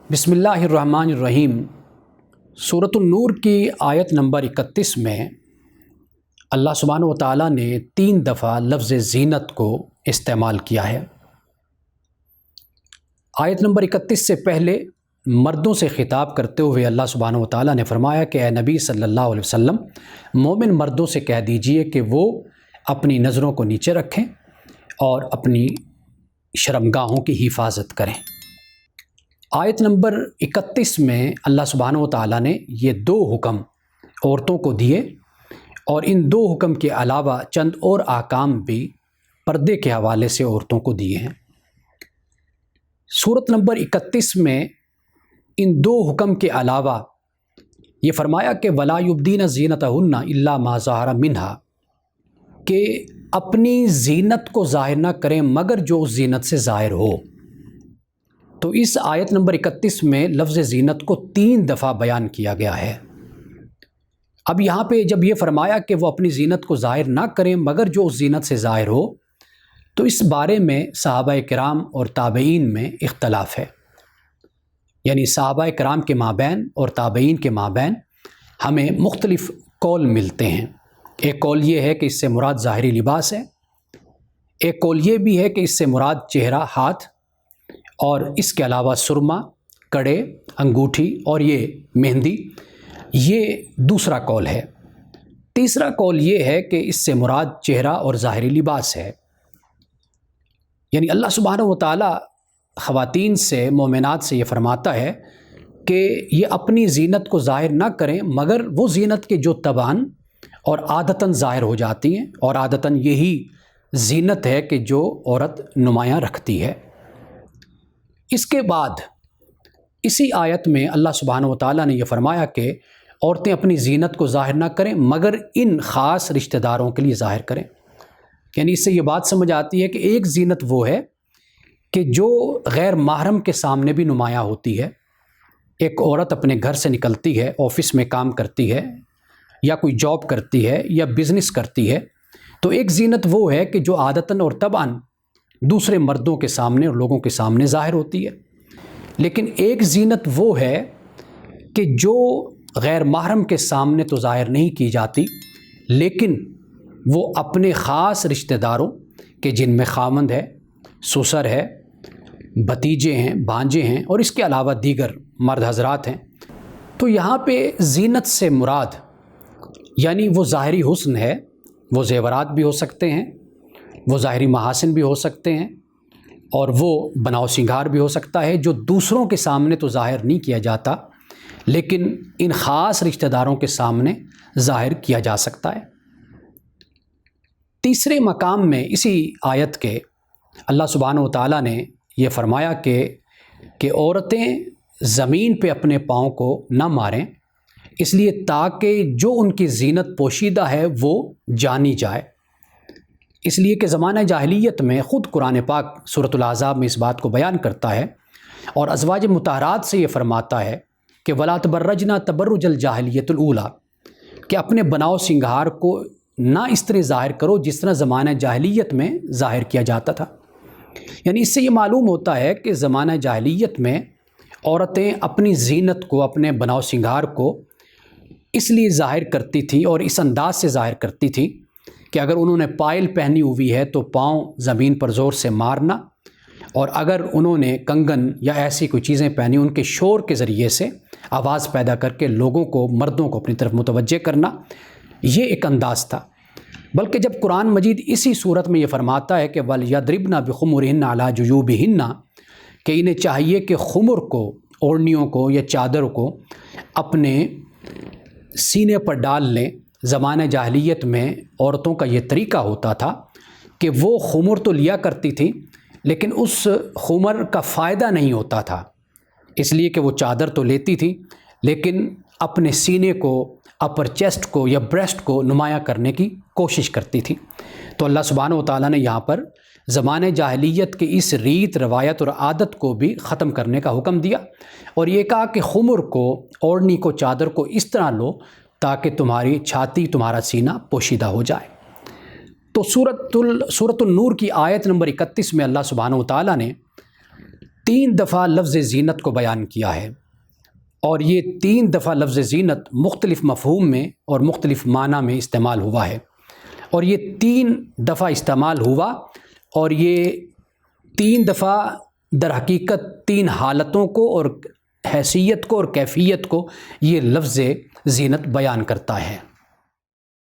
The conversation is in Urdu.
بسم اللہ الرحمن الرحیم۔ سورۃ النور کی آیت نمبر 31 میں اللہ سبحانہ و تعالیٰ نے 3 دفعہ لفظ زینت کو استعمال کیا ہے۔ آیت نمبر 31 سے پہلے مردوں سے خطاب کرتے ہوئے اللہ سبحانہ و تعالیٰ نے فرمایا کہ اے نبی صلی اللہ علیہ وسلم، مومن مردوں سے کہہ دیجئے کہ وہ اپنی نظروں کو نیچے رکھیں اور اپنی شرمگاہوں کی حفاظت کریں۔ آیت نمبر 31 میں اللہ سبحانہ و تعالیٰ نے یہ 2 حکم عورتوں کو دیے، اور ان 2 حکم کے علاوہ چند اور احکام بھی پردے کے حوالے سے عورتوں کو دیے ہیں۔ سورت نمبر 31 میں ان 2 حکم کے علاوہ یہ فرمایا کہ وَلَا يُبْدِينَ زِينَتَهُنَّ إِلَّا مَا ظَهَرَ مِنْهَا، کہ اپنی زینت کو ظاہر نہ کریں مگر جو اس زینت سے ظاہر ہو۔ تو اس آیت نمبر 31 میں لفظ زینت کو 3 دفعہ بیان کیا گیا ہے۔ اب یہاں پہ جب یہ فرمایا کہ وہ اپنی زینت کو ظاہر نہ کریں مگر جو اس زینت سے ظاہر ہو، تو اس بارے میں صحابہ کرام اور تابعین میں اختلاف ہے، یعنی صحابہ کرام کے مابین اور تابعین کے مابین ہمیں مختلف قول ملتے ہیں۔ ایک قول یہ ہے کہ اس سے مراد ظاہری لباس ہے، ایک قول یہ بھی ہے کہ اس سے مراد چہرہ، ہاتھ اور اس کے علاوہ سرما، کڑے، انگوٹھی اور یہ مہندی، یہ دوسرا قول ہے۔ تیسرا قول یہ ہے کہ اس سے مراد چہرہ اور ظاہری لباس ہے، یعنی اللہ سبحانہ و تعالیٰ خواتین سے، مومنات سے یہ فرماتا ہے کہ یہ اپنی زینت کو ظاہر نہ کریں مگر وہ زینت کے جو طبعاً اور عادتاً ظاہر ہو جاتی ہیں، اور عادتاً یہی زینت ہے کہ جو عورت نمایاں رکھتی ہے۔ اس کے بعد اسی آیت میں اللہ سبحانہ و تعالیٰ نے یہ فرمایا کہ عورتیں اپنی زینت کو ظاہر نہ کریں مگر ان خاص رشتہ داروں کے لیے ظاہر کریں، یعنی اس سے یہ بات سمجھ آتی ہے کہ ایک زینت وہ ہے کہ جو غیر محرم کے سامنے بھی نمایاں ہوتی ہے۔ ایک عورت اپنے گھر سے نکلتی ہے، آفس میں کام کرتی ہے یا کوئی جاب کرتی ہے یا بزنس کرتی ہے، تو ایک زینت وہ ہے کہ جو عادتاً اور طبعاً دوسرے مردوں کے سامنے اور لوگوں کے سامنے ظاہر ہوتی ہے۔ لیکن ایک زینت وہ ہے کہ جو غیر محرم کے سامنے تو ظاہر نہیں کی جاتی، لیکن وہ اپنے خاص رشتہ داروں کے، جن میں خاوند ہے، سسر ہے، بھتیجے ہیں، بھانجے ہیں اور اس کے علاوہ دیگر مرد حضرات ہیں۔ تو یہاں پہ زینت سے مراد یعنی وہ ظاہری حسن ہے، وہ زیورات بھی ہو سکتے ہیں، وہ ظاہری محاسن بھی ہو سکتے ہیں، اور وہ بناؤ سنگھار بھی ہو سکتا ہے جو دوسروں کے سامنے تو ظاہر نہیں کیا جاتا لیکن ان خاص رشتہ داروں کے سامنے ظاہر کیا جا سکتا ہے۔ تیسرے مقام میں اسی آیت کے اللہ سبحانہ و تعالیٰ نے یہ فرمایا کہ عورتیں زمین پہ اپنے پاؤں کو نہ ماریں، اس لیے تاکہ جو ان کی زینت پوشیدہ ہے وہ جانی جائے۔ اس لیے کہ زمانہ جاہلیت میں خود قرآن پاک سورۃ الاحزاب میں اس بات کو بیان کرتا ہے اور ازواج مطہرات سے یہ فرماتا ہے کہ وَلَا تَبَرَّجْنَا تَبَرُّجَ الْجَاهِلِيَّةِ الْأُولَىٰ، کہ اپنے بناؤ سنگھار کو نہ اس طرح ظاہر کرو جس طرح زمانہ جاہلیت میں ظاہر کیا جاتا تھا۔ یعنی اس سے یہ معلوم ہوتا ہے کہ زمانہ جاہلیت میں عورتیں اپنی زینت کو، اپنے بناؤ سنگھار کو اس لیے ظاہر کرتی تھیں اور اس انداز سے ظاہر کرتی تھیں کہ اگر انہوں نے پائل پہنی ہوئی ہے تو پاؤں زمین پر زور سے مارنا، اور اگر انہوں نے کنگن یا ایسی کوئی چیزیں پہنی ان کے شور کے ذریعے سے آواز پیدا کر کے لوگوں کو، مردوں کو اپنی طرف متوجہ کرنا، یہ ایک انداز تھا۔ بلکہ جب قرآن مجید اسی صورت میں یہ فرماتا ہے کہ وَلْيَضْرِبْنَ بِخُمُرِهِنَّ عَلَىٰ جُيُوبِهِنَّ، کہ انہیں چاہیے کہ خمر کو، اوڑھنیوں کو یا چادر کو اپنے سینے پر ڈال لیں۔ زمانہ جاہلیت میں عورتوں کا یہ طریقہ ہوتا تھا کہ وہ خمر تو لیا کرتی تھی لیکن اس خمر کا فائدہ نہیں ہوتا تھا، اس لیے کہ وہ چادر تو لیتی تھی لیکن اپنے سینے کو، اپر چیسٹ کو یا بریسٹ کو نمایاں کرنے کی کوشش کرتی تھی۔ تو اللہ سبحانہ و تعالیٰ نے یہاں پر زمانہ جاہلیت کی اس ریت، روایت اور عادت کو بھی ختم کرنے کا حکم دیا، اور یہ کہا کہ خمر کو، اوڑھنی کو، چادر کو اس طرح لو تاکہ تمہاری چھاتی، تمہارا سینہ پوشیدہ ہو جائے۔ تو سورۃ النور کی آیت نمبر 31 میں اللہ سبحانہ و تعالیٰ نے 3 دفعہ لفظ زینت کو بیان کیا ہے، اور یہ 3 دفعہ لفظ زینت مختلف مفہوم میں اور مختلف معنی میں استعمال ہوا ہے، اور یہ 3 دفعہ استعمال ہوا، اور یہ 3 دفعہ در حقیقت 3 حالتوں کو اور حیثیت کو اور کیفیت کو یہ لفظ زینت بیان کرتا ہے۔